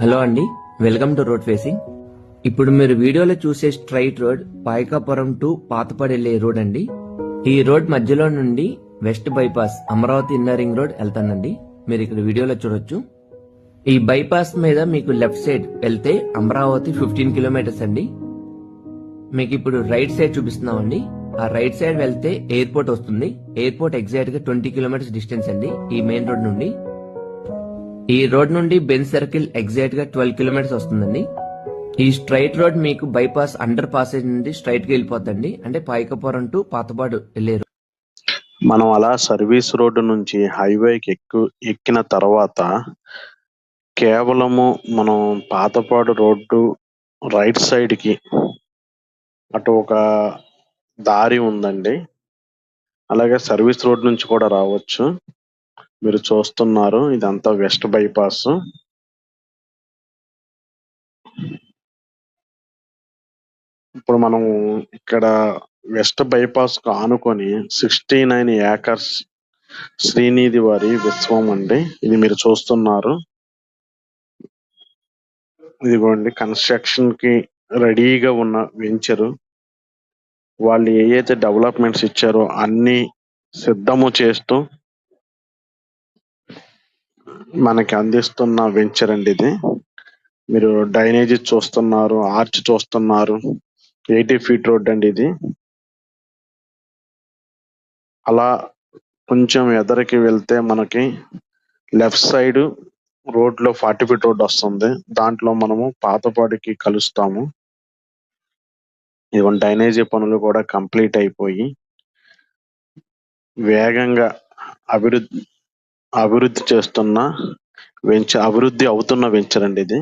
Hello అండి, welcome to road facing. ఇప్పుడు మీరు వీడియోలో చూసే straight road Payakapuram to Pathapadu వెళ్లే రోడ్ అండి. ఈ రోడ్ మధ్యలో నుండి west bypass Amaravati inner ring road వెళ్తానండి. మీరు ఇక్కడ వీడియోలో చూడొచ్చు. ఈ బైపాస్ మీద మీకు లెఫ్ట్ సైడ్ వెళ్తే అమరావతి 15 కిలోమీటర్స్ అండి. మీకు ఇప్పుడు రైట్ సైడ్ చూపిస్తున్నామండి. ఆ రైట్ సైడ్ వెళ్తే ఎయిర్పోర్ట్ వస్తుంది. ఎయిర్పోర్ట్ ఎగ్జాక్ట్ గా 20 కిలోమీటర్స్ డిస్టెన్స్ అండి ఈ మెయిన్ రోడ్ నుండి. ఈ రోడ్ నుండి బెంజ్ సర్కిల్ ఎగ్జాక్ట్ గా 12 కిలోమీటర్స్ వస్తుందండి. ఈ స్ట్రైట్ రోడ్ మీకు బైపాస్ అండర్ పాసేజ్ నుండి స్ట్రైట్ గా వెళ్ళిపోతండి. అంటే పాయకపురం టు పాతపాడు వెళ్ళారు. మనం అలా సర్వీస్ రోడ్డు నుంచి హైవేకి ఎక్కిన తర్వాత కేవలము మనం పాతపాడు రోడ్డు రైట్ సైడ్ కి అటు ఒక దారి ఉందండి. అలాగే సర్వీస్ రోడ్ నుంచి కూడా రావచ్చు. మీరు చూస్తున్నారు, ఇదంతా వెస్ట్ బైపాస్. ఇప్పుడు మనం ఇక్కడ వెస్ట్ బైపాస్ కు ఆనుకొని 69 ఏకర్స్ శ్రీనిధి వారి విశ్వం అండి. ఇది మీరు చూస్తున్నారు. ఇదిగోండి, కన్స్ట్రక్షన్ కి రెడీగా ఉన్న వెంచరు. వాళ్ళు ఏదైతే డెవలప్మెంట్స్ ఇచ్చారో అన్ని సిద్ధము చేస్తూ మనకి అందిస్తున్న వెంచర్ అండి ఇది. మీరు డ్రైనేజీ చూస్తున్నారు, ఆర్చ్ చూస్తున్నారు. 80 ఫీట్ రోడ్ అండి ఇది. అలా కొంచెం ఎదరికి వెళ్తే మనకి లెఫ్ట్ సైడ్ రోడ్ లో 40 ఫీట్ రోడ్ వస్తుంది. దాంట్లో మనము పాతపాడికి కలుస్తాము. ఇవన్నీ డ్రైనేజీ పనులు కూడా కంప్లీట్ అయిపోయి వేగంగా అభివృద్ధి చేస్తున్న అభివృద్ధి అవుతున్న వెంచర్ అండి ఇది.